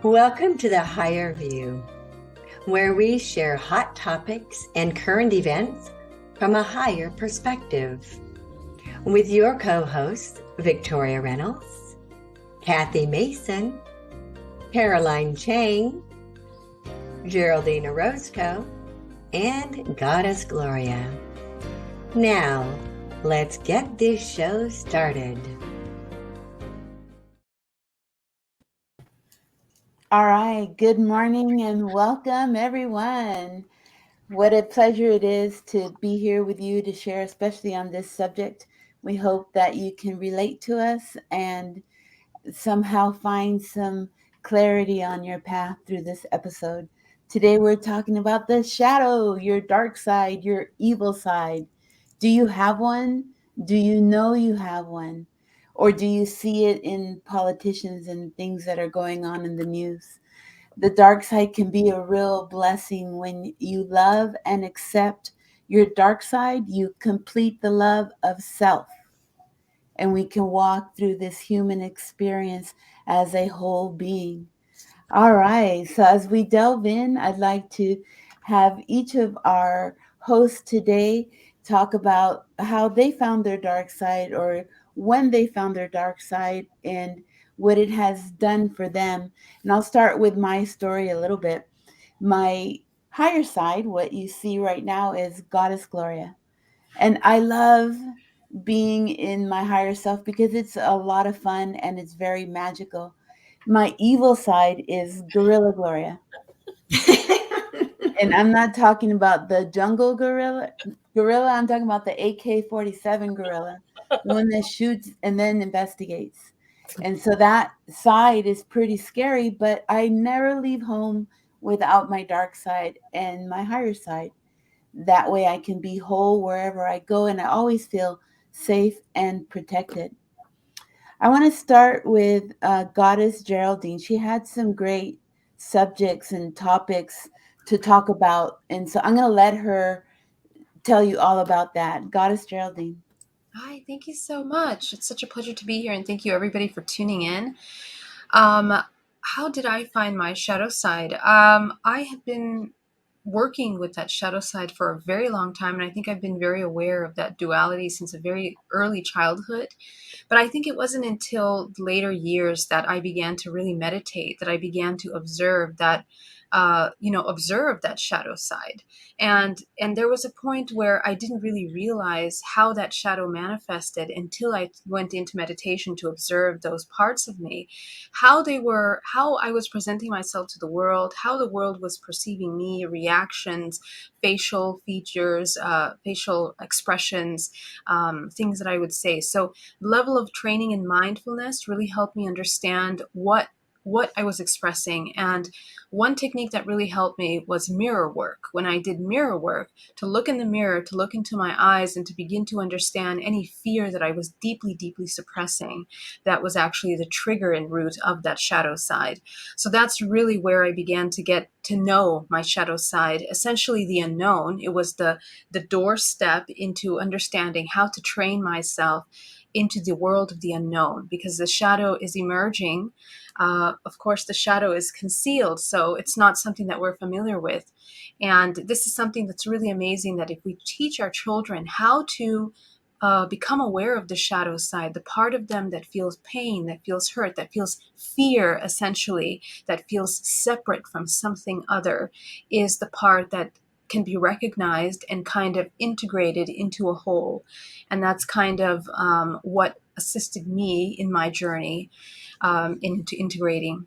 Welcome to the Higher View, where we share hot topics and current events from a higher perspective. With your co-hosts, Victoria Reynolds, Kathy Mason, Caroline Chang, Geraldine Orozco, and Goddess Gloria. Now, let's get this show started. All right, good morning and welcome everyone. What a pleasure it is to be here with you to share, especially on this subject. We hope that you can relate to us and somehow find some clarity on your path through this episode. Today we're talking about the shadow, your dark side, your evil side. Do you have one? Do you know you have one? Or do you see it in politicians and things that are going on in the news? The dark side can be a real blessing when you love and accept your dark side. You complete the love of self, and we can walk through this human experience as a whole being. All right, so as we delve in, I'd like to have each of our hosts today talk about how they found their dark side or when they found their dark side and what it has done for them. And I'll start with my story a little bit. My higher side, what you see right now, is Goddess Gloria. And I love being in my higher self because it's a lot of fun and it's very magical. My evil side is Gorilla Gloria. And I'm not talking about the jungle gorilla, I'm talking about the AK-47 gorilla, the one that shoots and then investigates. And so that side is pretty scary, but I never leave home without my dark side and my higher side. That way I can be whole wherever I go and I always feel safe and protected. I want to start with Goddess Geraldine. She had some great subjects and topics to talk about. And so I'm going to let her tell you all about that. Goddess Geraldine. Hi, thank you so much. It's such a pleasure to be here, and thank you everybody for tuning in. Um, how did I find my shadow side? I have been working with that shadow side for a very long time, and I think I've been very aware of that duality since a very early childhood. But I think it wasn't until later years that I began to really meditate, that I began to observe that, observe that shadow side. And there was a point where I didn't really realize how that shadow manifested until I went into meditation to observe those parts of me, how I was presenting myself to the world, how the world was perceiving me, reactions, facial features, facial expressions, things that I would say. So level of training in mindfulness really helped me understand what I was expressing. And one technique that really helped me was mirror work. When I did mirror work, to look in the mirror, to look into my eyes, and to begin to understand any fear that I was deeply, deeply suppressing, that was actually the trigger and root of that shadow side. So that's really where I began to get to know my shadow side, essentially the unknown. It was the doorstep into understanding how to train myself into the world of the unknown, because the shadow is emerging. Of course, the shadow is concealed, so it's not something that we're familiar with. And this is something that's really amazing, that if we teach our children how to become aware of the shadow side, the part of them that feels pain, that feels hurt, that feels fear, essentially, that feels separate from something other, is the part that can be recognized and kind of integrated into a whole. And that's kind of what assisted me in my journey into integrating.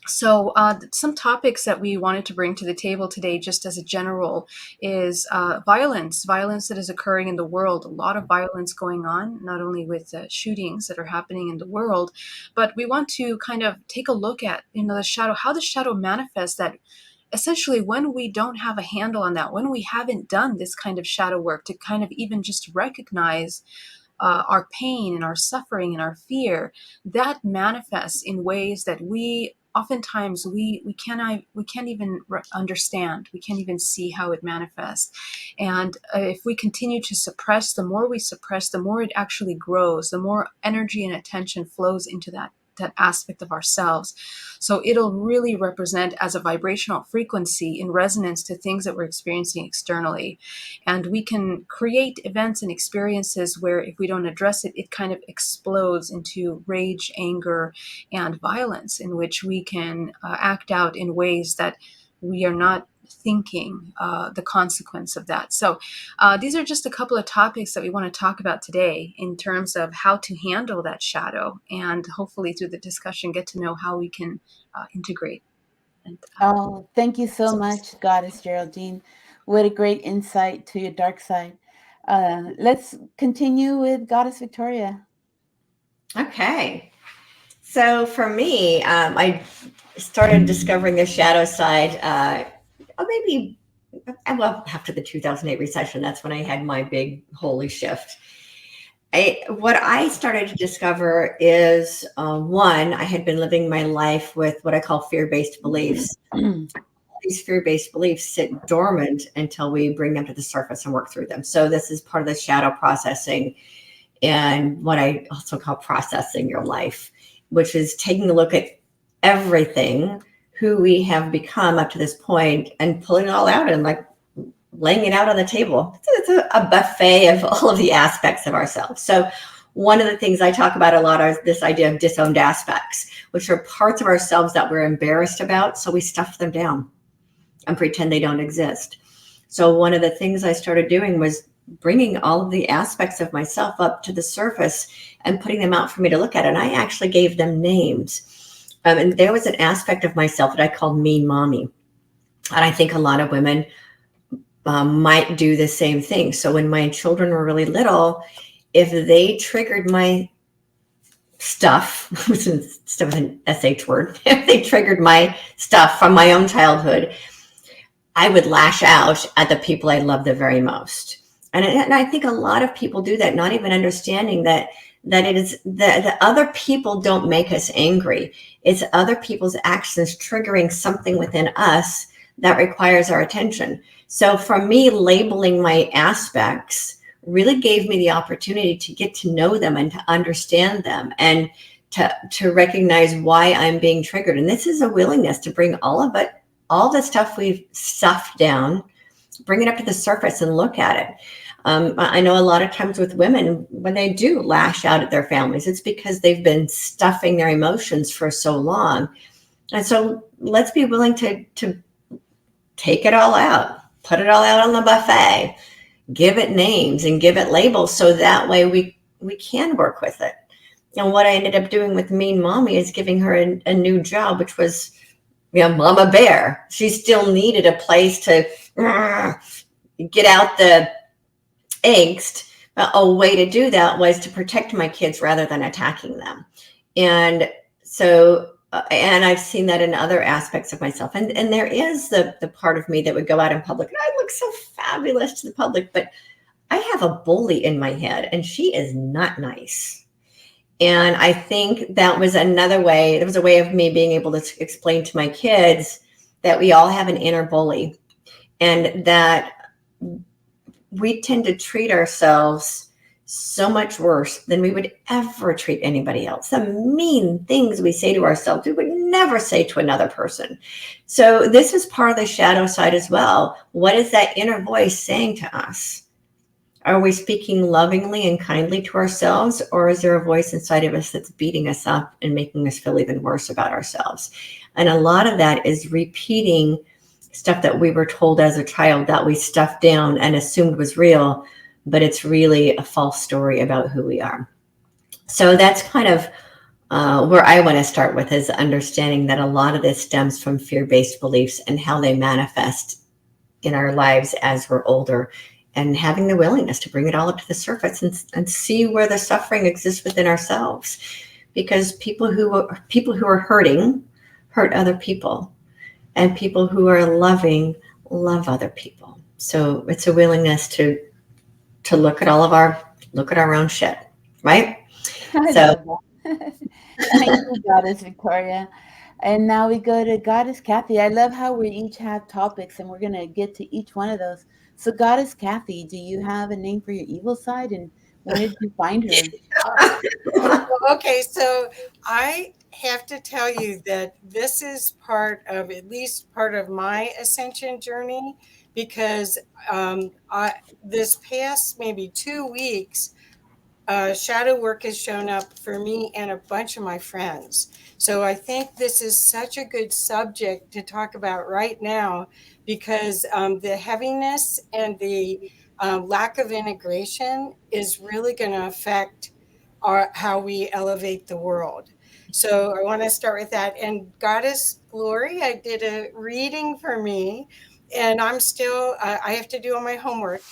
So some topics that we wanted to bring to the table today, just as a general, is violence that is occurring in the world. A lot of violence going on, not only with shootings that are happening in the world, but we want to kind of take a look at, the shadow, how the shadow manifests, that essentially when we don't have a handle on that, when we haven't done this kind of shadow work to kind of even just recognize our pain and our suffering and our fear, that manifests in ways that we oftentimes we can't even understand. We can't even see how it manifests. And if we continue to suppress, the more we suppress, the more it actually grows, the more energy and attention flows into that aspect of ourselves. So it'll really represent as a vibrational frequency in resonance to things that we're experiencing externally. And we can create events and experiences where if we don't address it, it kind of explodes into rage, anger, and violence, in which we can act out in ways that we are not thinking the consequence of that. So these are just a couple of topics that we want to talk about today in terms of how to handle that shadow, and hopefully through the discussion get to know how we can integrate. And, Oh, thank you so much, Goddess Geraldine. What a great insight to your dark side. Let's continue with Goddess Victoria. Okay. So for me, I started discovering the shadow side maybe well after the 2008 recession. That's when I had my big holy shift. What I started to discover is one, I had been living my life with what I call fear-based beliefs. These fear-based beliefs sit dormant until we bring them to the surface and work through them. So this is part of the shadow processing, and what I also call processing your life, which is taking a look at everything, who we have become up to this point, and pulling it all out and like laying it out on the table. It's a buffet of all of the aspects of ourselves. So one of the things I talk about a lot is this idea of disowned aspects, which are parts of ourselves that we're embarrassed about. So we stuff them down and pretend they don't exist. So one of the things I started doing was bringing all of the aspects of myself up to the surface and putting them out for me to look at. And I actually gave them names. And there was an aspect of myself that I called mean mommy. And I think a lot of women might do the same thing. So when my children were really little, if they triggered my stuff, instead of an SH word, if they triggered my stuff from my own childhood, I would lash out at the people I love the very most. And I think a lot of people do that, not even understanding that it is that other people don't make us angry. It's other people's actions triggering something within us that requires our attention. So for me, labeling my aspects really gave me the opportunity to get to know them and to understand them and to recognize why I'm being triggered. And this is a willingness to bring all of it, all the stuff we've stuffed down, bring it up to the surface and look at it. I know a lot of times with women, when they do lash out at their families, it's because they've been stuffing their emotions for so long. And so let's be willing to take it all out, put it all out on the buffet, give it names and give it labels, so that way we can work with it. And what I ended up doing with Mean Mommy is giving her a new job, which was, Mama Bear. She still needed a place to get out the angst. A way to do that was to protect my kids rather than attacking them. And so, and I've seen that in other aspects of myself. And there is the part of me that would go out in public and I look so fabulous to the public, but I have a bully in my head and she is not nice. And I think that was another way, there was a way of me being able to explain to my kids that we all have an inner bully and that we tend to treat ourselves so much worse than we would ever treat anybody else. The mean things we say to ourselves, we would never say to another person. So this is part of the shadow side as well. What is that inner voice saying to us? Are we speaking lovingly and kindly to ourselves, or is there a voice inside of us that's beating us up and making us feel even worse about ourselves? And a lot of that is repeating stuff that we were told as a child that we stuffed down and assumed was real, but it's really a false story about who we are. So that's kind of where I want to start with, is understanding that a lot of this stems from fear-based beliefs and how they manifest in our lives as we're older, and having the willingness to bring it all up to the surface and see where the suffering exists within ourselves. Because people who are hurting hurt other people, and people who are loving love other people. So it's a willingness to look at our own shit, right? I love that. Thank you, Goddess Victoria. And now we go to Goddess Kathy. I love how we each have topics and we're going to get to each one of those. So Goddess Kathy, do you have a name for your evil side, and where did you find her? Okay, so I have to tell you that this is part of, at least part of my ascension journey, because this past maybe 2 weeks, shadow work has shown up for me and a bunch of my friends. So I think this is such a good subject to talk about right now, because the heaviness and the lack of integration is really going to affect how we elevate the world. So I want to start with that. And Goddess Glory, I did a reading for me, and I'm still, I have to do all my homework.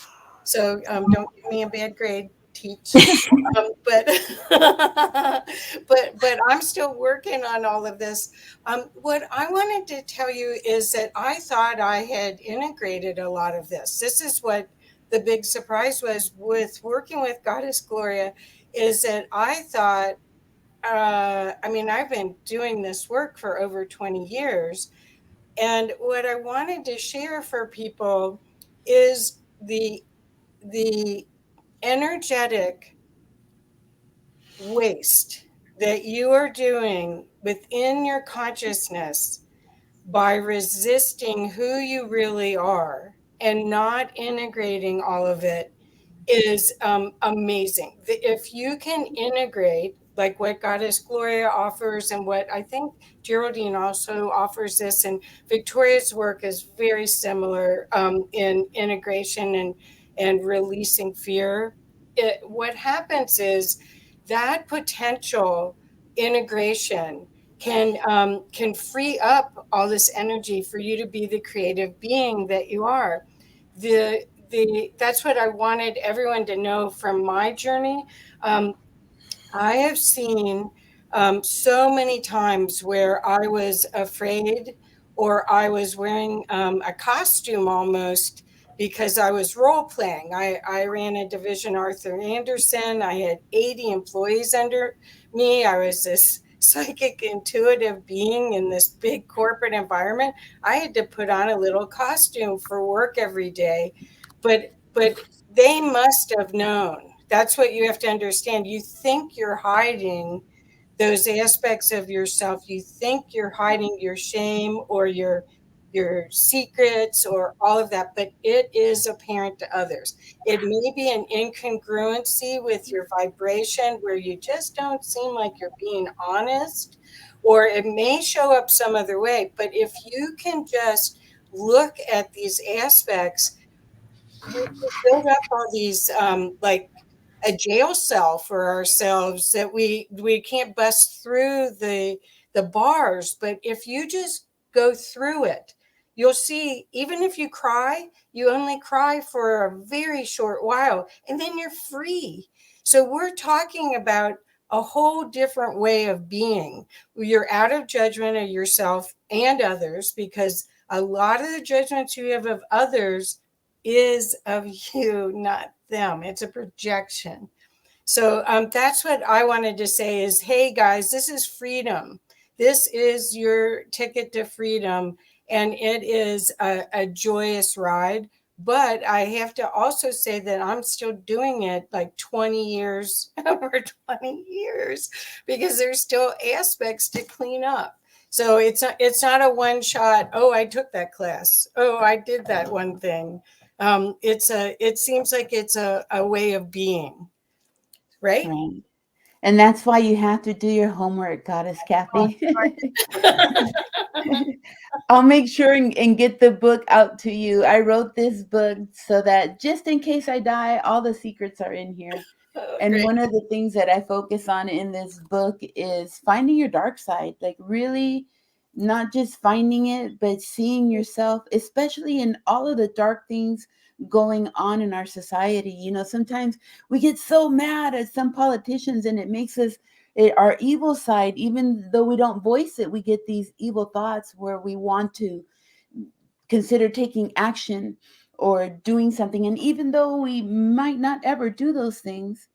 So don't give me a bad grade, teach. But but I'm still working on all of this. What I wanted to tell you is that I thought I had integrated a lot of this. This is what the big surprise was with working with Goddess Gloria, is that I thought, I mean, I've been doing this work for over 20 years. And what I wanted to share for people is the energetic waste that you are doing within your consciousness by resisting who you really are and not integrating all of it is amazing. If you can integrate, like what Goddess Gloria offers, and what I think Geraldine also offers this, and Victoria's work is very similar in integration and releasing fear. What happens is that potential integration can free up all this energy for you to be the creative being that you are. The That's what I wanted everyone to know from my journey. Um, I have seen so many times where I was afraid, or I was wearing a costume almost, because I was role playing. I ran a division Arthur Anderson. I had 80 employees under me. I was this psychic intuitive being in this big corporate environment. I had to put on a little costume for work every day. But they must have known. That's what you have to understand. You think you're hiding those aspects of yourself. You think you're hiding your shame or your secrets or all of that, but it is apparent to others. It may be an incongruency with your vibration where you just don't seem like you're being honest, or it may show up some other way. But if you can just look at these aspects, we build up all these like a jail cell for ourselves that we can't bust through the bars. But if you just go through it, you'll see, even if you cry, you only cry for a very short while and then you're free. So we're talking about a whole different way of being. You're out of judgment of yourself and others, because a lot of the judgments you have of others is of you, not them. It's a projection. So that's what I wanted to say is, hey guys, this is freedom. This is your ticket to freedom, and it is a joyous ride. But I have to also say that I'm still doing it like 20 years, over 20 years, because there's still aspects to clean up. So it's not a one shot. Oh, I took that class. Oh, I did that one thing. It seems like it's a way of being, right? Right. And that's why you have to do your homework, Goddess Kathy. I'll make sure and get the book out to you. I wrote this book so that just in case I die, all the secrets are in here. Oh, And great. one of the things that I focus on in this book is finding your dark side, like really not just finding it, but seeing yourself, especially in all of the dark things going on in our society. You know, sometimes we get so mad at some politicians and it makes us our evil side, even though we don't voice it, we get these evil thoughts where we want to consider taking action or doing something. And even though we might not ever do those things,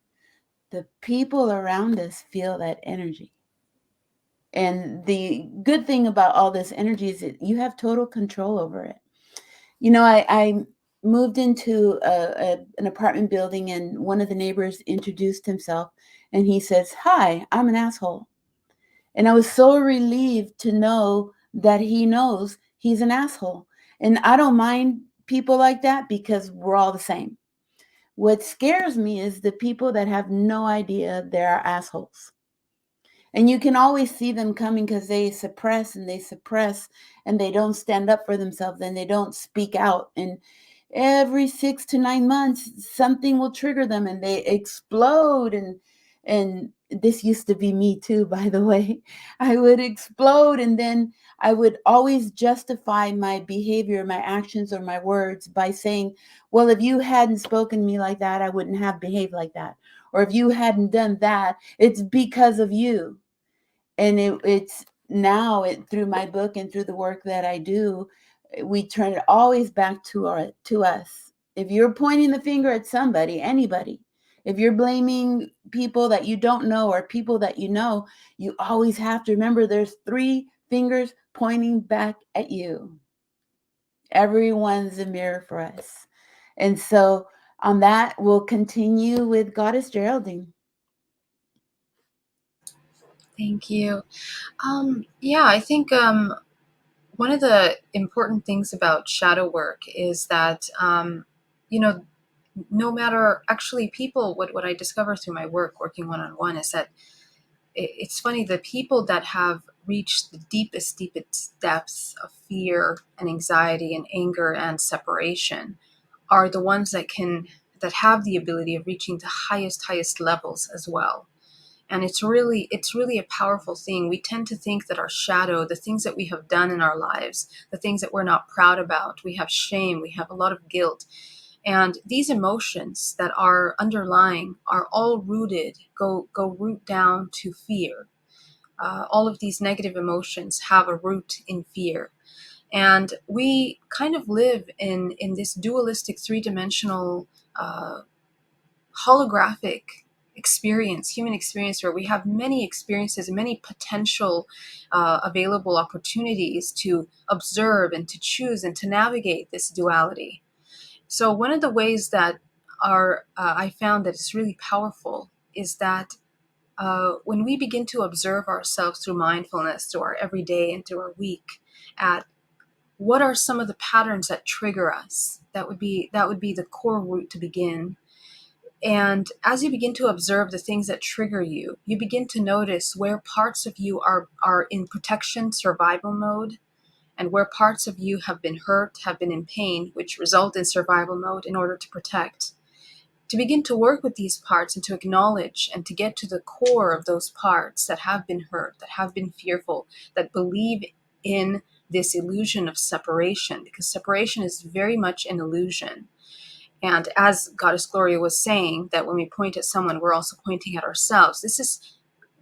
the people around us feel that energy. And the good thing about all this energy is that you have total control over it. You know, I moved into an apartment building, and one of the neighbors introduced himself, and he says, "Hi, I'm an asshole." And I was so relieved to know that he knows he's an asshole. And I don't mind people like that because we're all the same. What scares me is the people that have no idea they're assholes. And you can always see them coming because they suppress and they suppress and they don't stand up for themselves and they don't speak out. And every 6 to 9 months, something will trigger them and they explode. And this used to be me too, by the way. I would explode, and then I would always justify my behavior, my actions, or my words by saying, well, if you hadn't spoken to me like that, I wouldn't have behaved like that. Or if you hadn't done that, it's because of you. And it's now, through my book and through the work that I do, we turn it always back to us. If you're pointing the finger at somebody, anybody, if you're blaming people that you don't know or people that you know, you always have to remember there's 3 fingers pointing back at you. Everyone's a mirror for us. And so on that, we'll continue with Goddess Geraldine. Thank you. Yeah, I think one of the important things about shadow work is that, no matter, actually, people, what I discover through my work, working one-on-one, is that it's funny, the people that have reached the deepest depths of fear and anxiety and anger and separation are the ones that have the ability of reaching the highest levels as well. And it's really a powerful thing. We tend to think that our shadow, the things that we have done in our lives, the things that we're not proud about, we have shame, we have a lot of guilt. And these emotions that are underlying are all rooted, go root down to fear. All of these negative emotions have a root in fear. And we kind of live in this dualistic, three-dimensional, holographic human experience, where we have many experiences, many potential available opportunities to observe and to choose and to navigate this duality. So one of the ways that I found that is really powerful is that when we begin to observe ourselves through mindfulness, through our everyday and through our week, at what are some of the patterns that trigger us, that would be the core root to begin. And as you begin to observe the things that trigger you, you begin to notice where parts of you are in protection, survival mode, and where parts of you have been hurt, have been in pain, which result in survival mode in order to protect. To begin to work with these parts and to acknowledge and to get to the core of those parts that have been hurt, that have been fearful, that believe in this illusion of separation, because separation is very much an illusion. And as Goddess Gloria was saying, that when we point at someone, we're also pointing at ourselves.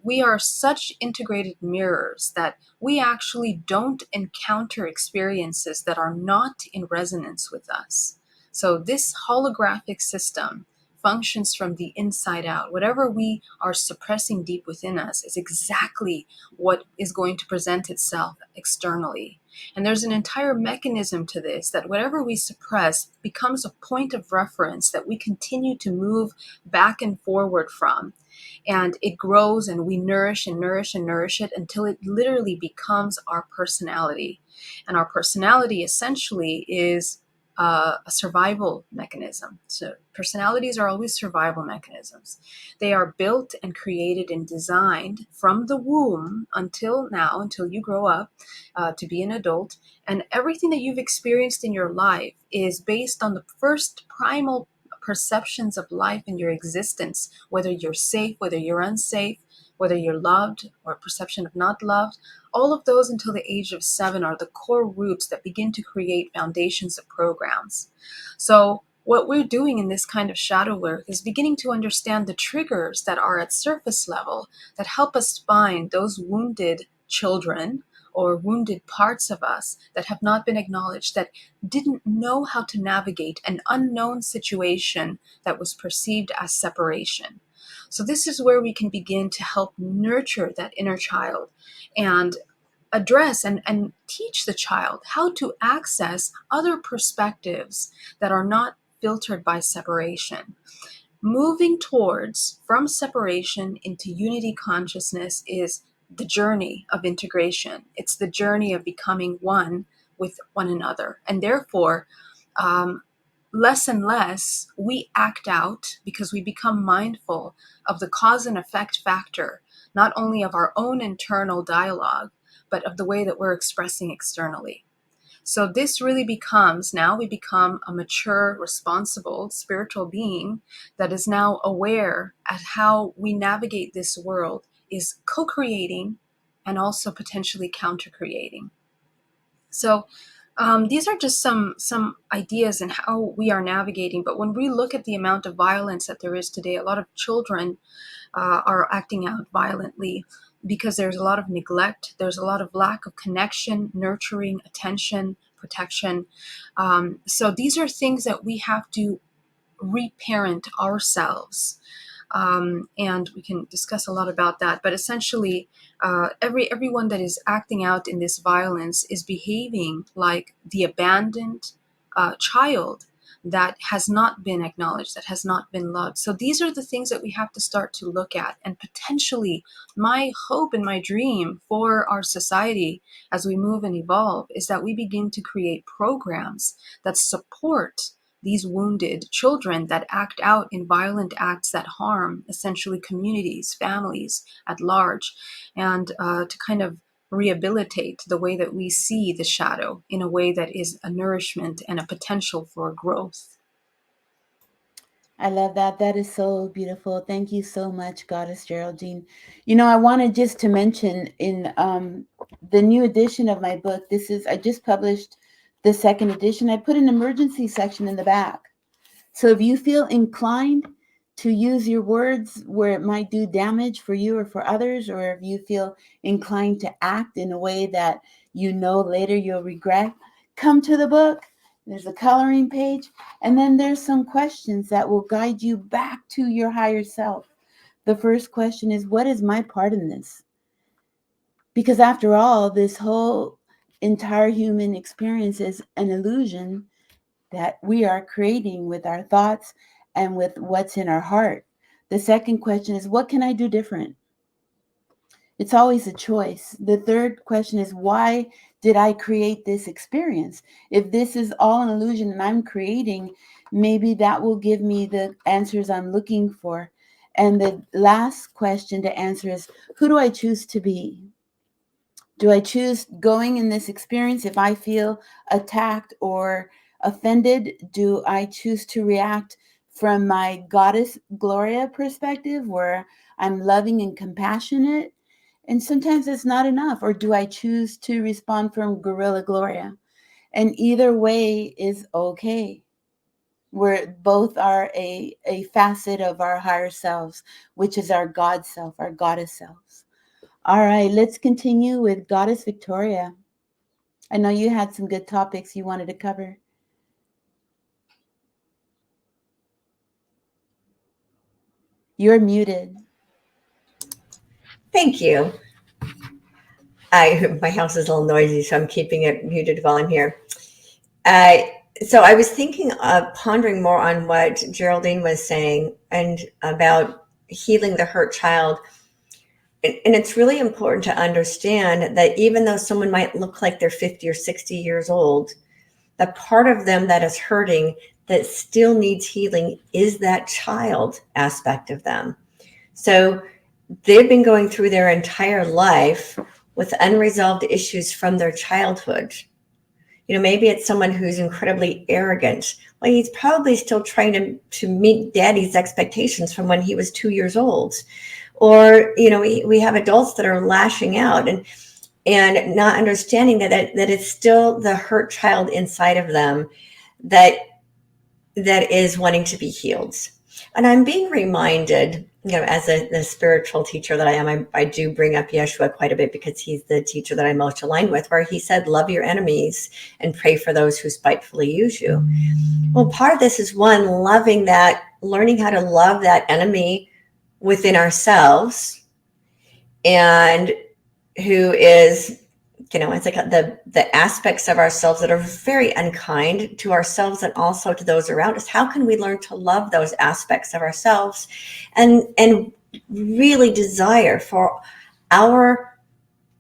We are such integrated mirrors that we actually don't encounter experiences that are not in resonance with us. So this holographic system functions from the inside out. Whatever we are suppressing deep within us is exactly what is going to present itself externally. And there's an entire mechanism to this, that whatever we suppress becomes a point of reference that we continue to move back and forward from. And it grows, and we nourish and nourish and nourish it until it literally becomes our personality. And our personality essentially is a survival mechanism. So personalities are always survival mechanisms. They are built and created and designed from the womb until now, until you grow up to be an adult. And everything that you've experienced in your life is based on the first primal perceptions of life and your existence, whether you're safe, whether you're unsafe, whether you're loved or perception of not loved. All of those until the age of 7 are the core roots that begin to create foundations of programs. So what we're doing in this kind of shadow work is beginning to understand the triggers that are at surface level that help us find those wounded children or wounded parts of us that have not been acknowledged, that didn't know how to navigate an unknown situation that was perceived as separation. So this is where we can begin to help nurture that inner child. And address and teach the child how to access other perspectives that are not filtered by separation. Moving towards from separation into unity consciousness is the journey of integration. It's the journey of becoming one with one another. And therefore, less and less we act out because we become mindful of the cause and effect factor, not only of our own internal dialogue, but of the way that we're expressing externally. So this really becomes, now we become a mature, responsible spiritual being that is now aware at how we navigate this world is co-creating and also potentially counter-creating. So these are just some ideas in how we are navigating. But when we look at the amount of violence that there is today, a lot of children are acting out violently because there's a lot of neglect, there's a lot of lack of connection, nurturing, attention, protection. So these are things that we have to reparent ourselves. And we can discuss a lot about that. But essentially, everyone that is acting out in this violence is behaving like the abandoned child that has not been acknowledged, that has not been loved. So these are the things that we have to start to look at. And potentially, my hope and my dream for our society as we move and evolve is that we begin to create programs that support these wounded children that act out in violent acts that harm essentially communities, families at large, and to kind of rehabilitate the way that we see the shadow in a way that is a nourishment and a potential for growth. I love that. That is so beautiful. Thank you so much, Goddess Geraldine. You know, I wanted just to mention in the new edition of my book, I just published the second edition. I put an emergency section in the back. So if you feel inclined to use your words where it might do damage for you or for others, or if you feel inclined to act in a way that you know later you'll regret, come to the book. There's a coloring page, and then there's some questions that will guide you back to your higher self. The first question is, what is my part in this? Because after all, this whole entire human experience is an illusion that we are creating with our thoughts and with what's in our heart. The second question is, what can I do different? It's always a choice. The third question is, why did I create this experience? If this is all an illusion and I'm creating, maybe that will give me the answers I'm looking for. And the last question to answer is, who do I choose to be? Do I choose going in this experience if I feel attacked or offended? Do I choose to react from my Goddess Gloria perspective where I'm loving and compassionate? And sometimes it's not enough. Or do I choose to respond from Guerrilla Gloria? And either way is okay. Where both are a facet of our higher selves, which is our God self, our goddess selves. All right, let's continue with Goddess Victoria. I know you had some good topics you wanted to cover. You're muted. Thank you. My house is a little noisy, so I'm keeping it muted while I'm here. So I was thinking of pondering more on what Geraldine was saying and about healing the hurt child. And it's really important to understand that even though someone might look like they're 50 or 60 years old, the part of them that is hurting that still needs healing is that child aspect of them. So they've been going through their entire life with unresolved issues from their childhood. You know, maybe it's someone who's incredibly arrogant. Well, he's probably still trying to meet daddy's expectations from when he was 2 years old. Or, you know, we have adults that are lashing out and not understanding that it's still the hurt child inside of them that is wanting to be healed. And I'm being reminded, you know, as the spiritual teacher that I am, I do bring up Yeshua quite a bit because he's the teacher that I'm most aligned with, where he said, love your enemies and pray for those who spitefully use you. Well, part of this is one, loving that, learning how to love that enemy within ourselves and who is It's like the aspects of ourselves that are very unkind to ourselves and also to those around us. How can we learn to love those aspects of ourselves and really desire for our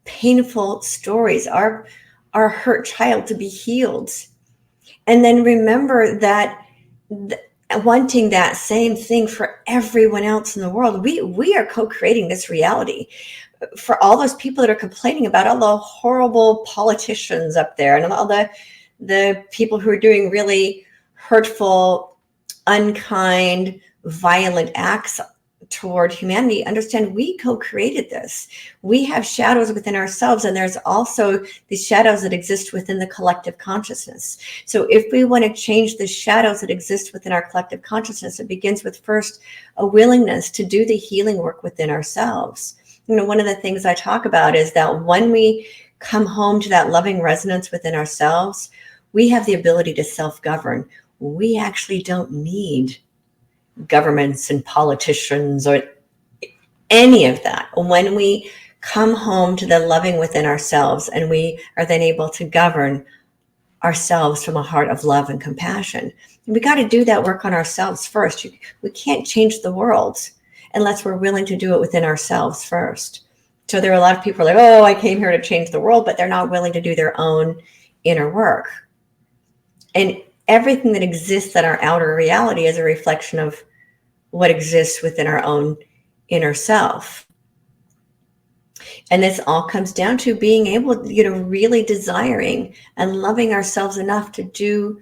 painful stories, our hurt child to be healed? And then remember that wanting that same thing for everyone else in the world. We are co-creating this reality. For all those people that are complaining about all the horrible politicians up there and all the people who are doing really hurtful, unkind, violent acts toward humanity, understand we co-created this. We have shadows within ourselves, and there's also these shadows that exist within the collective consciousness. So if we want to change the shadows that exist within our collective consciousness, it begins with first a willingness to do the healing work within ourselves. One of the things I talk about is that when we come home to that loving resonance within ourselves, we have the ability to self-govern. We actually don't need governments and politicians or any of that. When we come home to the loving within ourselves, and we are then able to govern ourselves from a heart of love and compassion. And we got to do that work on ourselves first. We can't change the world unless we're willing to do it within ourselves first. So there are a lot of people like, oh, I came here to change the world, but they're not willing to do their own inner work. And everything that exists in our outer reality is a reflection of what exists within our own inner self. And this all comes down to being able, really desiring and loving ourselves enough to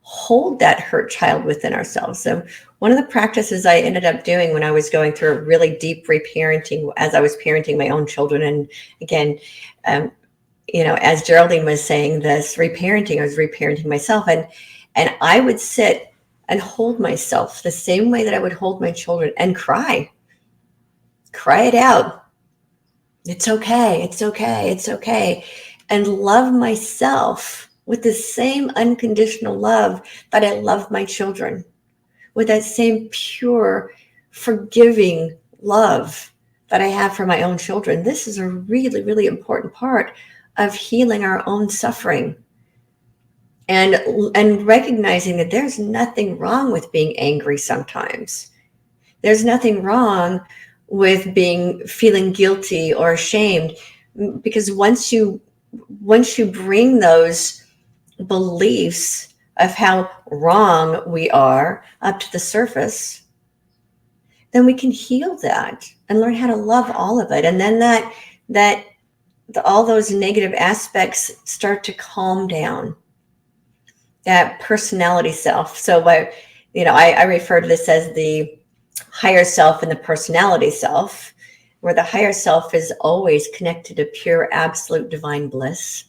hold that hurt child within ourselves. So one of the practices I ended up doing when I was going through a really deep reparenting, as I was parenting my own children, and again, as Geraldine was saying, this reparenting, I was reparenting myself, and I would sit and hold myself the same way that I would hold my children and cry it out. It's okay. It's okay. It's okay. And love myself with the same unconditional love that I love my children, with that same pure, forgiving love that I have for my own children. This is a really, really important part of healing our own suffering. And recognizing that there's nothing wrong with being angry sometimes. There's nothing wrong with feeling guilty or ashamed, because once you bring those beliefs of how wrong we are up to the surface, then we can heal that and learn how to love all of it. And then all those negative aspects start to calm down. That personality self. So I refer to this as the higher self and the personality self, where the higher self is always connected to pure, absolute divine bliss.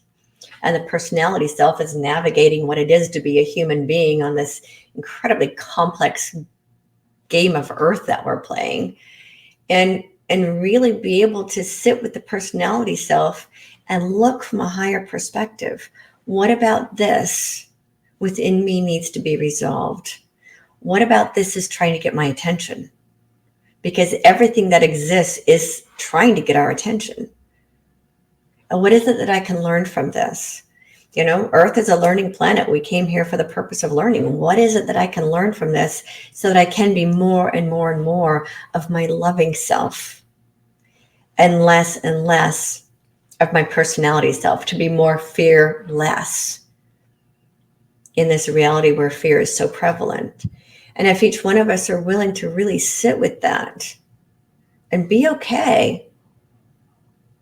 And the personality self is navigating what it is to be a human being on this incredibly complex game of earth that we're playing. And really be able to sit with the personality self and look from a higher perspective. What about this within me needs to be resolved? What about this is trying to get my attention? Because everything that exists is trying to get our attention. And what is it that I can learn from this? Earth is a learning planet. We came here for the purpose of learning. What is it that I can learn from this so that I can be more and more and more of my loving self and less of my personality self, to be more fearless in this reality where fear is so prevalent? And if each one of us are willing to really sit with that and be okay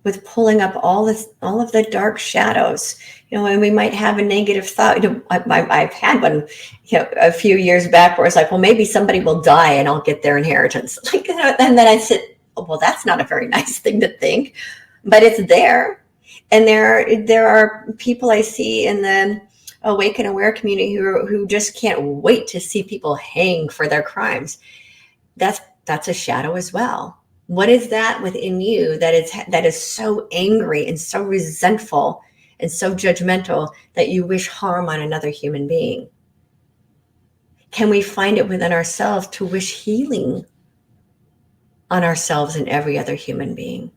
with pulling up all of the dark shadows, and we might have a negative thought. I've had one, a few years back where it's like, well, maybe somebody will die and I'll get their inheritance. And then I said, oh, well, that's not a very nice thing to think, but it's there. And there are people I see in the Awake and Aware community who just can't wait to see people hang for their crimes. That's a shadow as well. What is that within you that is so angry and so resentful and so judgmental that you wish harm on another human being? Can we find it within ourselves to wish healing on ourselves and every other human being?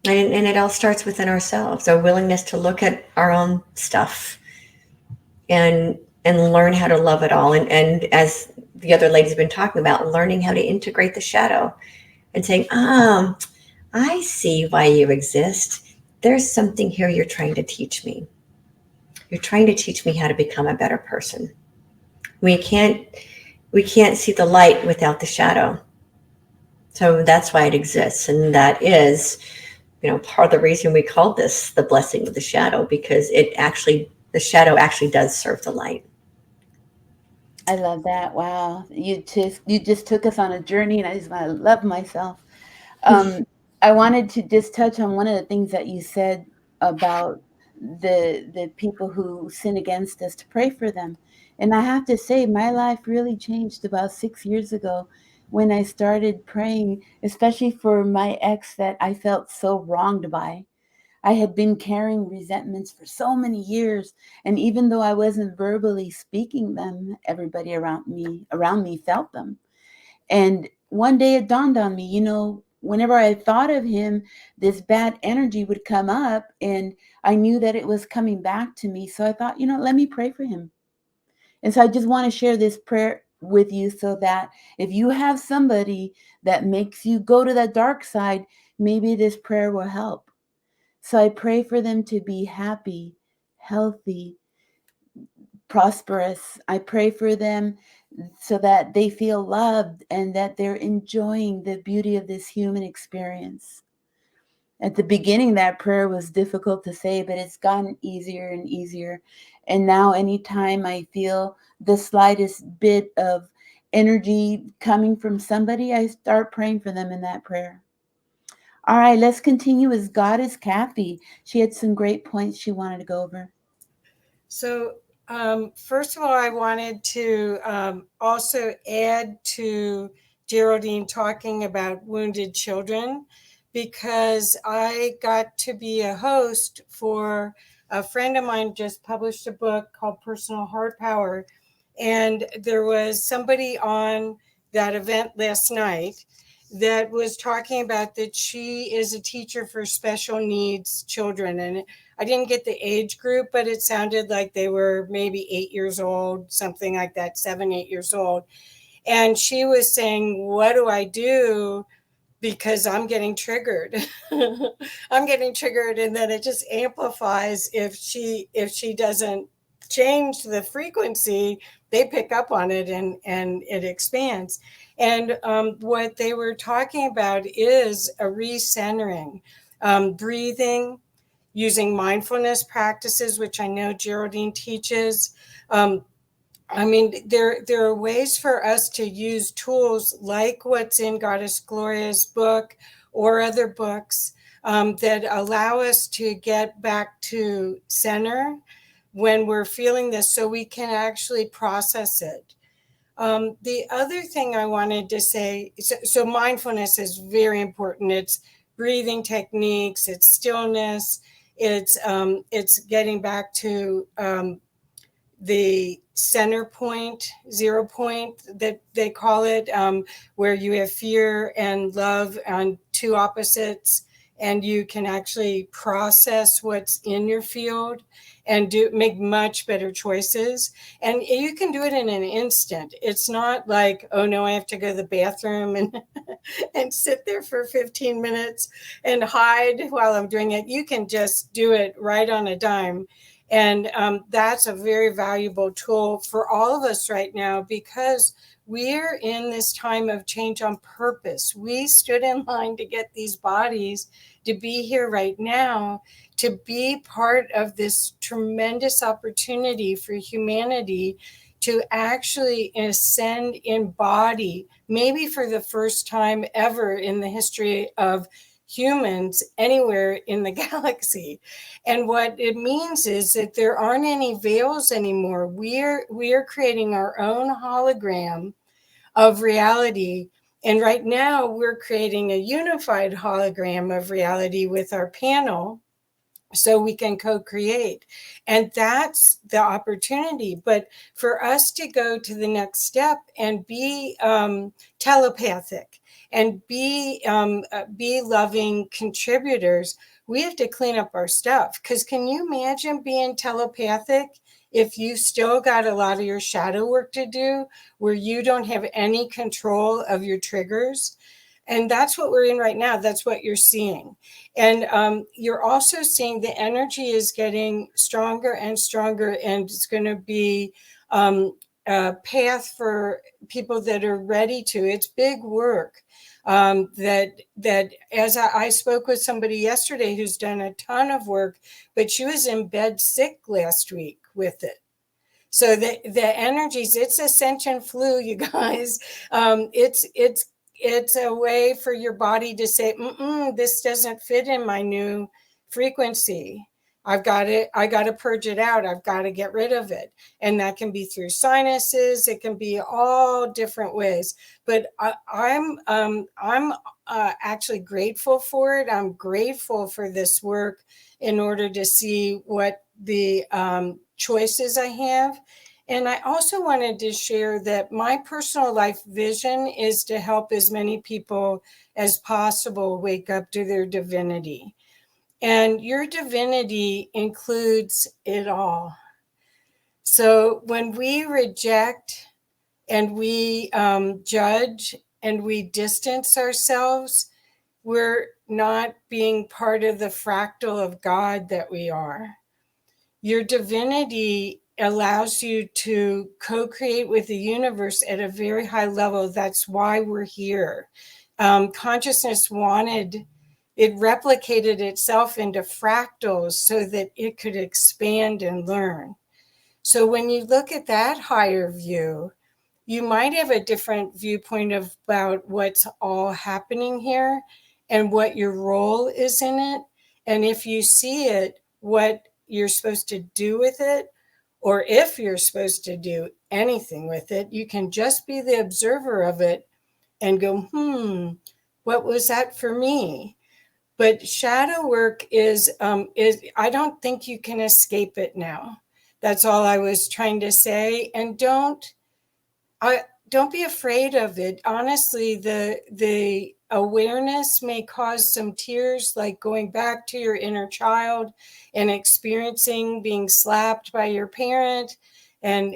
And it all starts within ourselves, our willingness to look at our own stuff and learn how to love it all. And as the other lady's been talking about, learning how to integrate the shadow and saying, I see why you exist. There's something here you're trying to teach me. You're trying to teach me how to become a better person. We can't see the light without the shadow. So that's why it exists. And that is, part of the reason we called this the blessing of the shadow, because the shadow actually does serve the light. I love that. Wow. You just took us on a journey, and I just want to love myself. I wanted to just touch on one of the things that you said about the people who sin against us, to pray for them. And I have to say, my life really changed about 6 years ago when I started praying, especially for my ex that I felt so wronged by. I had been carrying resentments for so many years, and even though I wasn't verbally speaking them, everybody around me felt them. And one day it dawned on me, whenever I thought of him, this bad energy would come up, and I knew that it was coming back to me. So I thought, let me pray for him. And so I just want to share this prayer with you, so that if you have somebody that makes you go to that dark side, maybe this prayer will help. So I pray for them to be happy, healthy, prosperous. I pray for them so that they feel loved and that they're enjoying the beauty of this human experience. At the beginning, that prayer was difficult to say, but it's gotten easier and easier. And now, anytime I feel the slightest bit of energy coming from somebody, I start praying for them in that prayer. All right, let's continue as God is Kathy. She had some great points she wanted to go over. So, first of all, I wanted to also add to Geraldine talking about wounded children, because I got to be a host for a friend of mine just published a book called Personal Heart Power. And there was somebody on that event last night that was talking about that she is a teacher for special needs children. And I didn't get the age group, but it sounded like they were maybe 8 years old, something like that, 7, 8 years old. And she was saying, what do I do? Because I'm getting triggered. I'm getting triggered. And then it just amplifies if she doesn't change the frequency, they pick up on it and it expands. And what they were talking about is a recentering, breathing, using mindfulness practices, which I know Geraldine teaches. There are ways for us to use tools like what's in Goddess Gloria's book or other books that allow us to get back to center when we're feeling this, so we can actually process it. The other thing I wanted to say, so mindfulness is very important. It's breathing techniques, it's stillness, it's getting back to the center point, 0 point that they call it, where you have fear and love on two opposites, and you can actually process what's in your field and make much better choices. And you can do it in an instant. It's not like, oh no, I have to go to the bathroom and and sit there for 15 minutes and hide while I'm doing it. You can just do it right on a dime. And that's a very valuable tool for all of us right now, because we're in this time of change on purpose. We stood in line to get these bodies to be here right now, to be part of this tremendous opportunity for humanity to actually ascend in body, maybe for the first time ever in the history of humans anywhere in the galaxy. And what it means is that there aren't any veils anymore. We're creating our own hologram of reality. And right now we're creating a unified hologram of reality with our panel, so we can co-create. And that's the opportunity. But for us to go to the next step and be telepathic and be loving contributors, we have to clean up our stuff. Because can you imagine being telepathic if you still got a lot of your shadow work to do, where you don't have any control of your triggers? And that's what we're in right now. That's what you're seeing. And you're also seeing the energy is getting stronger and stronger, and it's going to be a path for people that are ready to. It's big work. That as I spoke with somebody yesterday who's done a ton of work, but she was in bed sick last week with it. So the energies, it's ascension flu, you guys. It's a way for your body to say, this doesn't fit in my new frequency. I got to purge it out. I've got to get rid of it. And that can be through sinuses. It can be all different ways. But I'm actually grateful for it. I'm grateful for this work in order to see what the choices I have. And I also wanted to share that my personal life vision is to help as many people as possible wake up to their divinity. And your divinity includes it all. So when we reject and we judge and we distance ourselves, we're not being part of the fractal of God that we are. Your divinity allows you to co-create with the universe at a very high level. That's why we're here. Consciousness it replicated itself into fractals so that it could expand and learn. So when you look at that higher view, you might have a different viewpoint about what's all happening here and what your role is in it. And if you see it, what you're supposed to do with it, or if you're supposed to do anything with it, you can just be the observer of it and go, what was that for me? But shadow work is I don't think you can escape it now. That's all I was trying to say. And don't be afraid of it. Honestly, the awareness may cause some tears, like going back to your inner child and experiencing being slapped by your parent and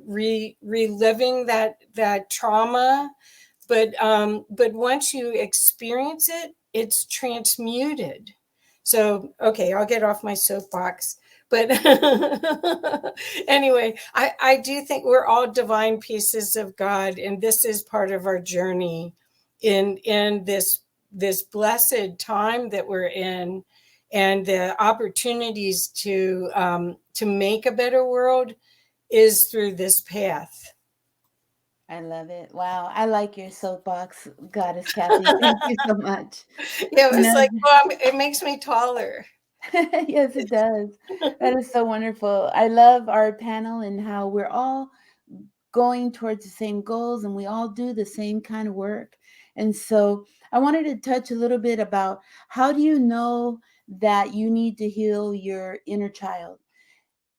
reliving that trauma. But once you experience it, it's transmuted. So, okay, I'll get off my soapbox. But anyway, I do think we're all divine pieces of God, and this is part of our journey in this blessed time that we're in, and the opportunities to make a better world is through this path. I love it. Wow. I like your soapbox, Goddess Kathy. Thank you so much. Yeah, it was like, well, it makes me taller. Yes, it does. That is so wonderful. I love our panel and how we're all going towards the same goals and we all do the same kind of work. And so I wanted to touch a little bit about how do you know that you need to heal your inner child?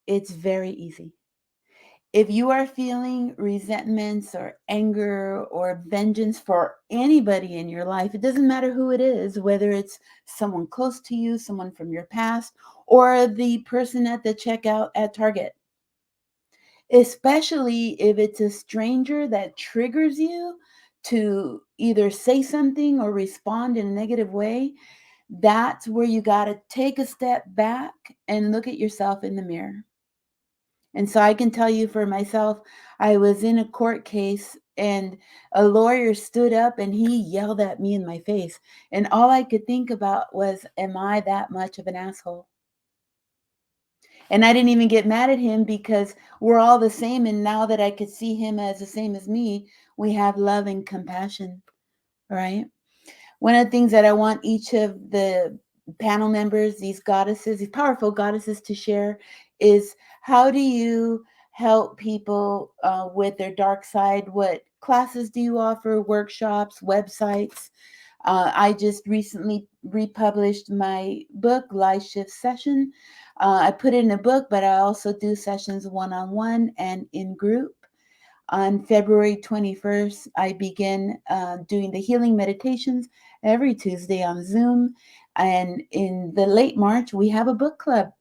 It's very easy. If you are feeling resentments or anger or vengeance for anybody in your life, it doesn't matter who it is, whether it's someone close to you, someone from your past, or the person at the checkout at Target, especially if it's a stranger that triggers you to either say something or respond in a negative way, that's where you got to take a step back and look at yourself in the mirror. And so I can tell you for myself, I was in a court case and a lawyer stood up and he yelled at me in my face. And all I could think about was, am I that much of an asshole? And I didn't even get mad at him because we're all the same. And now that I could see him as the same as me, we have love and compassion, right? One of the things that I want each of the panel members, these goddesses, these powerful goddesses to share is how do you help people with their dark side? What classes do you offer, workshops, websites? I just recently republished my book, Life Shift Session. I put it in a book, but I also do sessions one-on-one and in group. On February 21st, I begin doing the healing meditations every Tuesday on Zoom. And in the late March, we have a book club.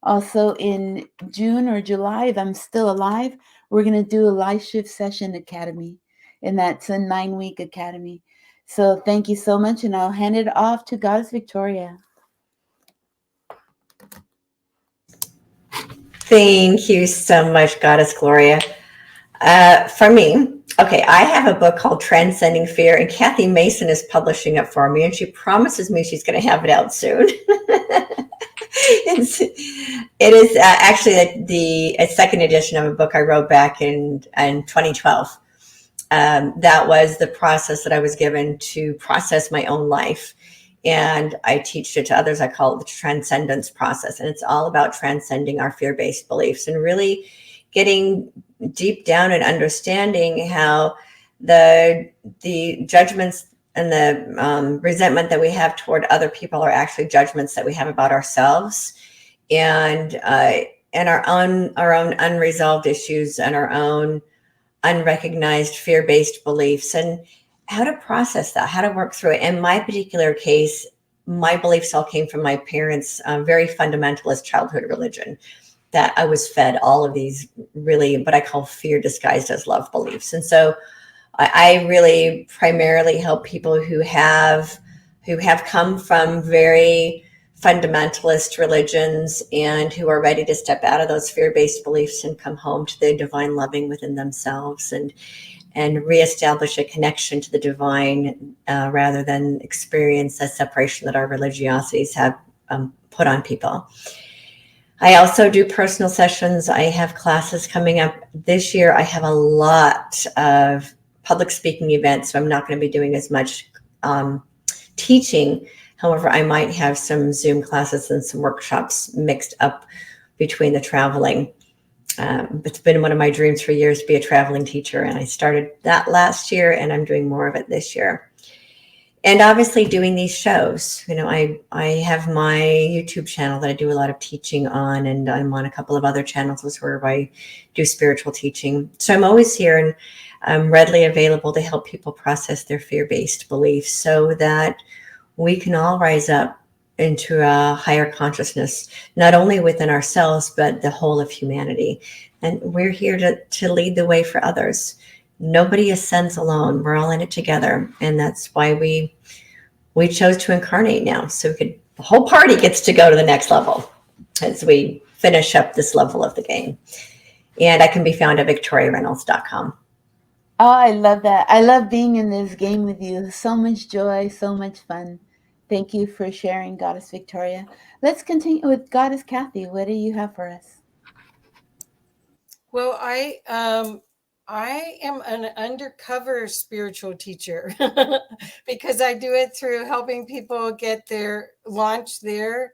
Also in June or July, if I'm still alive, we're going to do a Life Shift Session Academy. And that's a 9-week academy. So thank you so much. And I'll hand it off to Goddess Victoria. Thank you so much, Goddess Gloria. For me, okay, I have a book called Transcending Fear, and Kathy Mason is publishing it for me, and she promises me she's going to have it out soon. It is actually a second edition of a book I wrote back in 2012. That was the process that I was given to process my own life. And I teach it to others. I call it the transcendence process. And it's all about transcending our fear-based beliefs and really getting deep down and understanding how the judgments and the resentment that we have toward other people are actually judgments that we have about ourselves, and our own unresolved issues and our own unrecognized fear-based beliefs, and how to process that, how to work through it. In my particular case, my beliefs all came from my parents' very fundamentalist childhood religion, that I was fed all of these really what I call fear disguised as love beliefs. And so I really primarily help people who have come from very fundamentalist religions and who are ready to step out of those fear-based beliefs and come home to the divine loving within themselves and reestablish a connection to the divine rather than experience that separation that our religiosities have put on people. I also do personal sessions. I have classes coming up this year. I have a lot of public speaking events, so I'm not going to be doing as much teaching. However, I might have some Zoom classes and some workshops mixed up between the traveling. It's been one of my dreams for years to be a traveling teacher, and I started that last year, and I'm doing more of it this year. And obviously doing these shows. You know, I have my YouTube channel that I do a lot of teaching on, and I'm on a couple of other channels where I do spiritual teaching. So I'm always here, and I'm readily available to help people process their fear-based beliefs so that we can all rise up into a higher consciousness, not only within ourselves, but the whole of humanity. And we're here to lead the way for others. Nobody ascends alone. We're all in it together. And that's why we chose to incarnate now. So the whole party gets to go to the next level as we finish up this level of the game. And I can be found at victoriareynolds.com. Oh, I love that. I love being in this game with you. So much joy, so much fun. Thank you for sharing, Goddess Victoria. Let's continue with Goddess Kathy. What do you have for us? Well, I am an undercover spiritual teacher because I do it through helping people launch their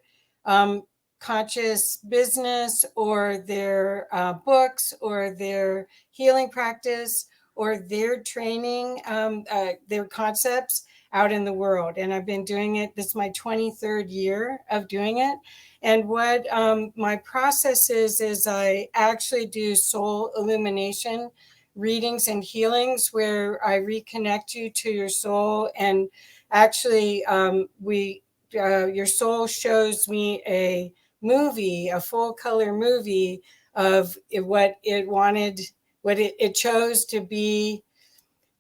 conscious business or their books or their healing practice or their training, their concepts out in the world. And I've been doing it. This is my 23rd year of doing it. And what my process is I actually do soul illumination readings and healings where I reconnect you to your soul. And actually, your soul shows me a movie, a full color movie of what it chose to be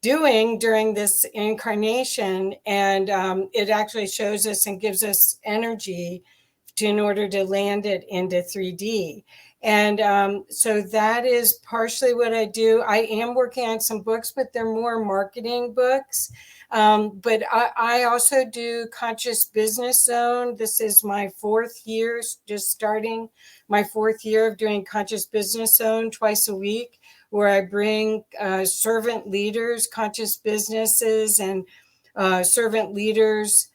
doing during this incarnation. And it actually shows us and gives us energy in order to land it into 3D. And so that is partially what I do. I am working on some books, but they're more marketing books. But I also do Conscious Business Zone. This is my 4th year, just starting my 4th year of doing Conscious Business Zone twice a week, where I bring servant leaders, conscious businesses, and servant leaders.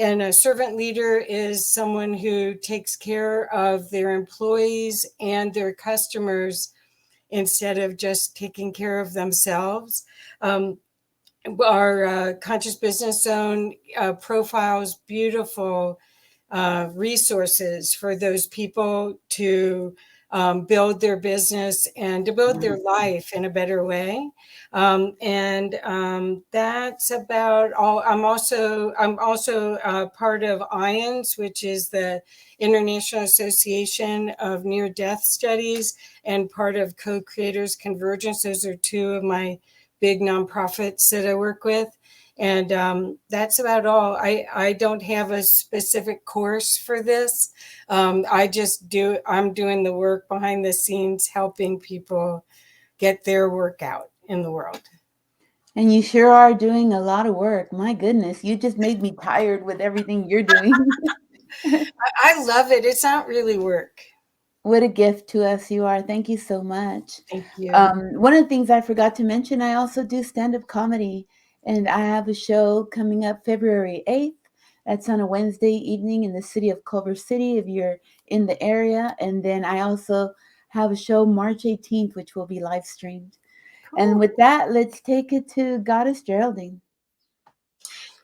And a servant leader is someone who takes care of their employees and their customers instead of just taking care of themselves. Our Conscious Business Zone profiles beautiful resources for those people to build their business and to build their life in a better way. That's about all. I'm also part of IONS, which is the International Association of Near-Death Studies, and part of Co-Creators Convergence. Those are two of my big nonprofits that I work with. And that's about all. I don't have a specific course for this. I'm doing the work behind the scenes, helping people get their work out in the world. And you sure are doing a lot of work. My goodness, you just made me tired with everything you're doing. I love it. It's not really work. What a gift to us you are. Thank you so much. Thank you. One of the things I forgot to mention, I also do stand-up comedy, and I have a show coming up February 8th. That's on a Wednesday evening in the city of Culver City if you're in the area. And then I also have a show March 18th, which will be live streamed. Cool. And with that, let's take it to Goddess Geraldine.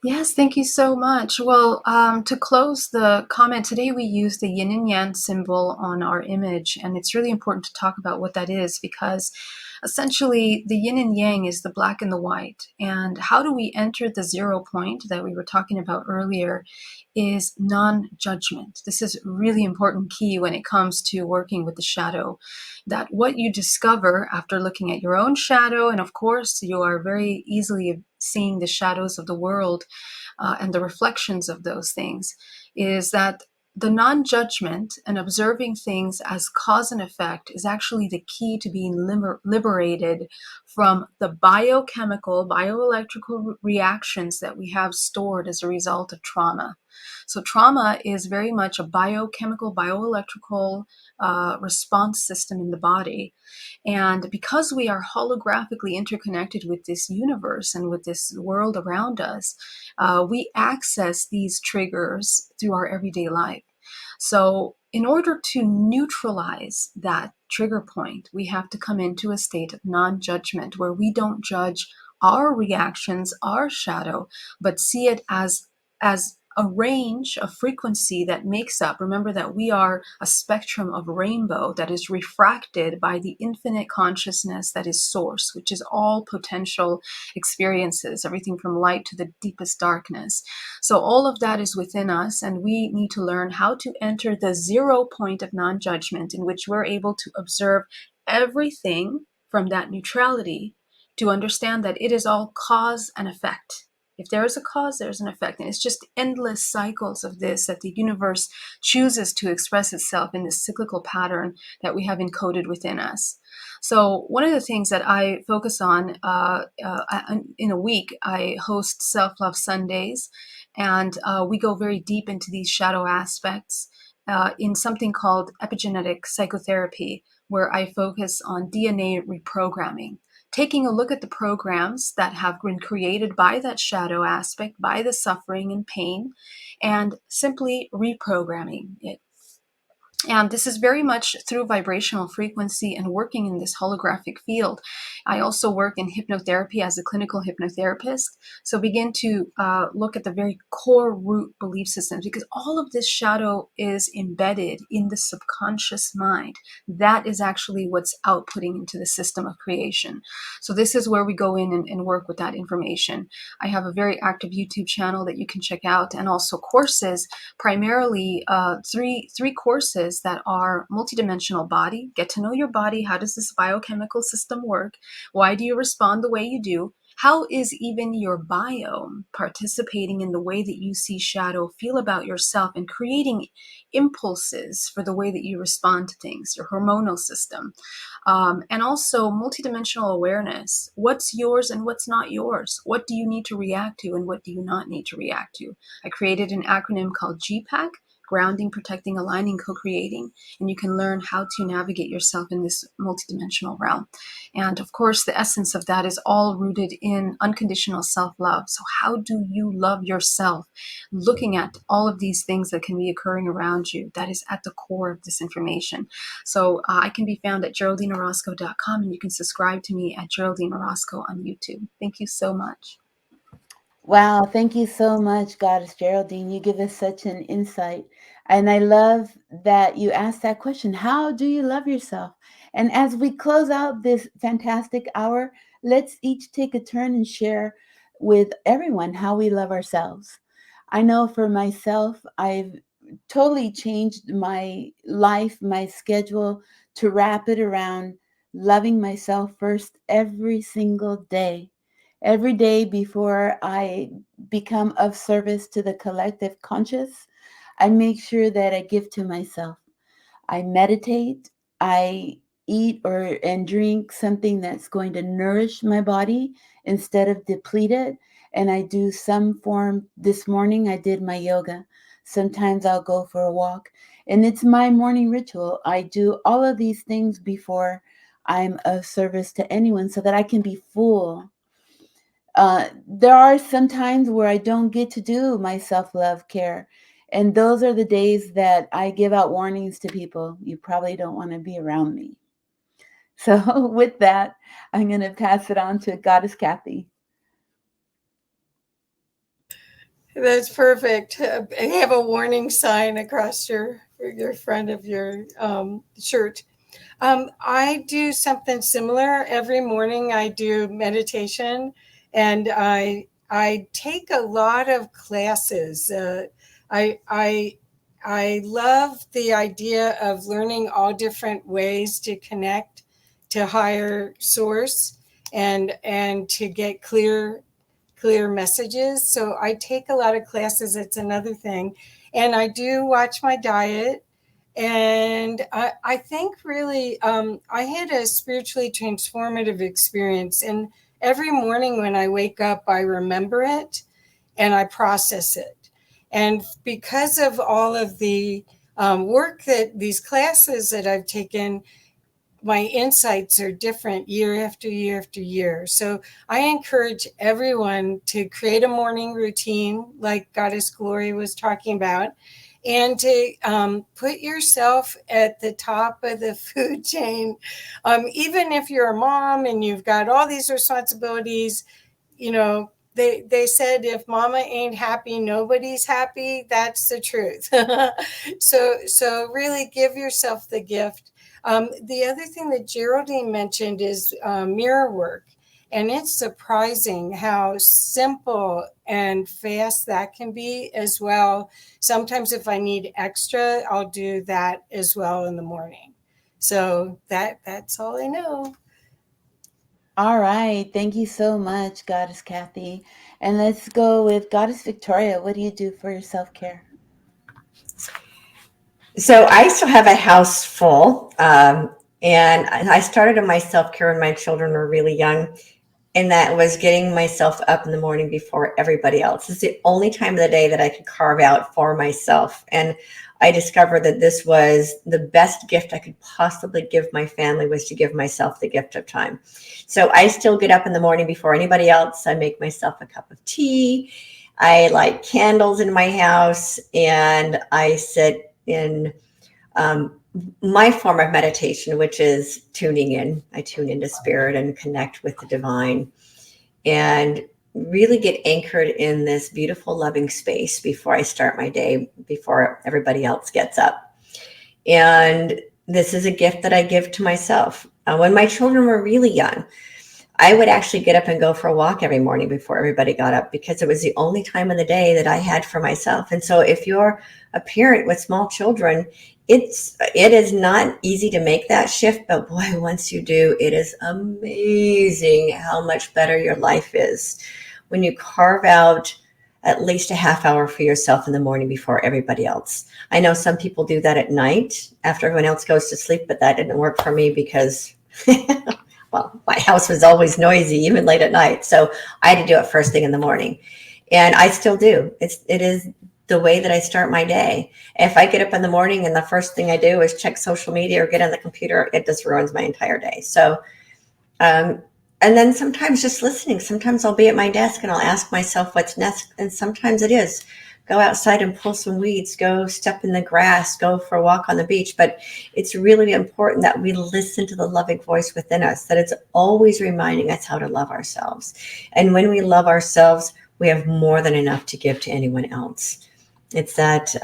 Yes, thank you so much. Well, to close the comment, today we use the yin and yang symbol on our image, and it's really important to talk about what that is because essentially the yin and yang is the black and the white. And how do we enter the 0 point that we were talking about earlier is non-judgment. This is a really important key when it comes to working with the shadow, that what you discover after looking at your own shadow, and of course you are very easily seeing the shadows of the world and the reflections of those things, is that the non-judgment and observing things as cause and effect is actually the key to being liberated from the biochemical, bioelectrical reactions that we have stored as a result of trauma. So trauma is very much a biochemical, bioelectrical response system in the body. And because we are holographically interconnected with this universe and with this world around us, we access these triggers through our everyday life. So in order to neutralize that trigger point, we have to come into a state of non-judgment where we don't judge our reactions, our shadow, but see it as a range of frequency that makes up. Remember that we are a spectrum of rainbow that is refracted by the infinite consciousness that is source, which is all potential experiences, everything from light to the deepest darkness. So all of that is within us, and we need to learn how to enter the 0 point of non-judgment in which we're able to observe everything from that neutrality to understand that it is all cause and effect. If there is a cause, there's an effect. And it's just endless cycles of this that the universe chooses to express itself in this cyclical pattern that we have encoded within us. So one of the things that I focus on in a week, I host Self-Love Sundays, and we go very deep into these shadow aspects in something called epigenetic psychotherapy, where I focus on DNA reprogramming, taking a look at the programs that have been created by that shadow aspect, by the suffering and pain, and simply reprogramming it. And this is very much through vibrational frequency and working in this holographic field. I also work in hypnotherapy as a clinical hypnotherapist. So begin to look at the very core root belief systems, because all of this shadow is embedded in the subconscious mind. That is actually what's outputting into the system of creation. So this is where we go in and work with that information. I have a very active YouTube channel that you can check out, and also courses, primarily three courses that are multidimensional body, get to know your body, how does this biochemical system work, why do you respond the way you do, how is even your biome participating in the way that you see shadow, feel about yourself, and creating impulses for the way that you respond to things, your hormonal system. And also multidimensional awareness. What's yours and what's not yours? What do you need to react to and what do you not need to react to? I created an acronym called GPAC, grounding, protecting, aligning, co-creating, and you can learn how to navigate yourself in this multidimensional realm. And of course, the essence of that is all rooted in unconditional self-love. So how do you love yourself? Looking at all of these things that can be occurring around you, that is at the core of this information. So I can be found at GeraldineOrozco.com, and you can subscribe to me at Geraldine Orozco on YouTube. Thank you so much. Wow, thank you so much, Goddess Geraldine. You give us such an insight. And I love that you asked that question. How do you love yourself? And as we close out this fantastic hour, let's each take a turn and share with everyone how we love ourselves. I know for myself, I've totally changed my life, my schedule to wrap it around loving myself first every single day. Every day before I become of service to the collective conscious, I make sure that I give to myself. I meditate, I eat or and drink something that's going to nourish my body instead of deplete it. And I do some form. This morning I did my yoga. Sometimes I'll go for a walk. And it's my morning ritual. I do all of these things before I'm of service to anyone so that I can be full. There are some times where I don't get to do my self love care. And those are the days that I give out warnings to people. You probably don't want to be around me. So, with that, I'm going to pass it on to Goddess Kathy. That's perfect. Have a warning sign across your front of your shirt. I do something similar every morning. I do meditation, and I take a lot of classes. I I I love the idea of learning all different ways to connect to higher source and to get clear messages. So I take a lot of classes. It's another thing, and I do watch my diet. And I think really, I had a spiritually transformative experience. And every morning when I wake up, I remember it and I process it. And because of all of the work that these classes that I've taken, my insights are different year after year after year. So I encourage everyone to create a morning routine, like Goddess Glory was talking about, and to put yourself at the top of the food chain. Even if you're a mom and you've got all these responsibilities, you know, they said if mama ain't happy, nobody's happy. That's the truth. So really give yourself the gift. The other thing that Geraldine mentioned is mirror work. And it's surprising how simple and fast that can be as well. Sometimes if I need extra, I'll do that as well in the morning. So that's all I know. All right. Thank you so much, Goddess Kathy. And let's go with Goddess Victoria. What do you do for your self care? So I still have a house full, and I started on my self-care when my children were really young, and that was getting myself up in the morning before everybody else. It's the only time of the day that I could carve out for myself. And I discovered that this was the best gift I could possibly give my family, was to give myself the gift of time. So I still get up in the morning before anybody else. I make myself a cup of tea. I light candles in my house, and I sit in my form of meditation, which is tuning in. I tune into spirit and connect with the divine and really get anchored in this beautiful, loving space before I start my day, before everybody else gets up. And this is a gift that I give to myself. When my children were really young, I would actually get up and go for a walk every morning before everybody got up, because it was the only time of the day that I had for myself. And so if you're a parent with small children, it is not easy to make that shift, but boy, once you do, it is amazing how much better your life is when you carve out at least a half hour for yourself in the morning before everybody else. I know some people do that at night after everyone else goes to sleep, but that didn't work for me because well, my house was always noisy, even late at night. So I had to do it first thing in the morning. And I still do. It is the way that I start my day. If I get up in the morning and the first thing I do is check social media or get on the computer, it just ruins my entire day. So, and then sometimes just listening. Sometimes I'll be at my desk and I'll ask myself what's next. And sometimes it is go outside and pull some weeds, go step in the grass, go for a walk on the beach. But it's really important that we listen to the loving voice within us, that it's always reminding us how to love ourselves. And when we love ourselves, we have more than enough to give to anyone else. It's that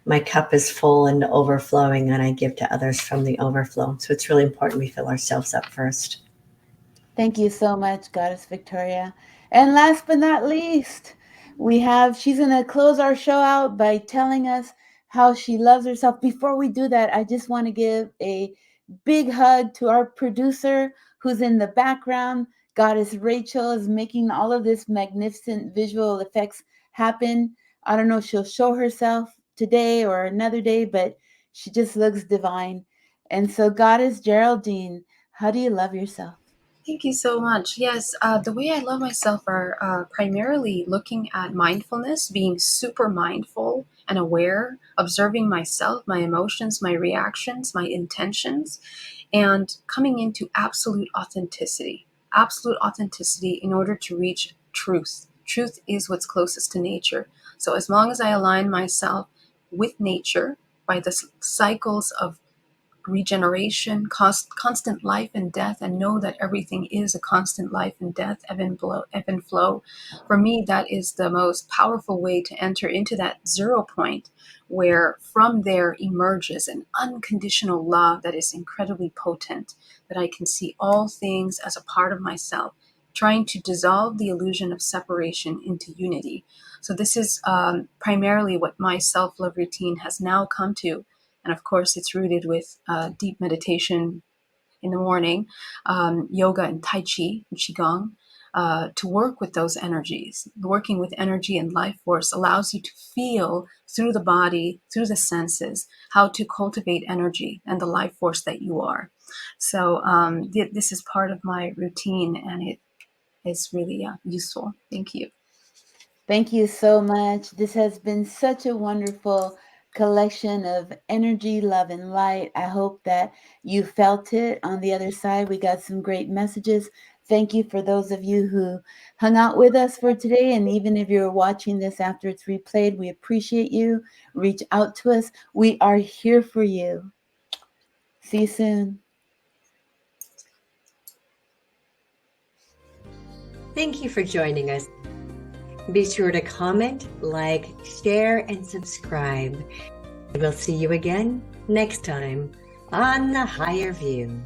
my cup is full and overflowing, and I give to others from the overflow. So it's really important we fill ourselves up first. Thank you so much, Goddess Victoria. And last but not least, she's going to close our show out by telling us how she loves herself. Before we do that, I just want to give a big hug to our producer who's in the background. Goddess Rachel is making all of this magnificent visual effects happen. I don't know if she'll show herself today or another day, but she just looks divine. And so, Goddess Geraldine, how do you love yourself? Thank you so much. Yes, the way I love myself are primarily looking at mindfulness, being super mindful and aware, observing myself, my emotions, my reactions, my intentions, and coming into absolute authenticity. Absolute authenticity in order to reach truth. Truth is what's closest to nature. So as long as I align myself with nature by the cycles of regeneration, constant life and death, and know that everything is a constant life and death, ebb and flow. For me, that is the most powerful way to enter into that 0 point, where from there emerges an unconditional love that is incredibly potent, that I can see all things as a part of myself, trying to dissolve the illusion of separation into unity. So this is primarily what my self-love routine has now come to. And of course, it's rooted with deep meditation in the morning, yoga and Tai Chi and Qigong, to work with those energies. Working with energy and life force allows you to feel through the body, through the senses, how to cultivate energy and the life force that you are. So this is part of my routine, and it is really useful. Thank you. Thank you so much. This has been such a wonderful collection of energy, love, and light. I hope that you felt it on the other side. We got some great messages. Thank you for those of you who hung out with us for today. And even if you're watching this after it's replayed, we appreciate you. Reach out to us. We are here for you. See you soon. Thank you for joining us. Be sure to comment, like, share, and subscribe. We'll see you again next time on The Higher View.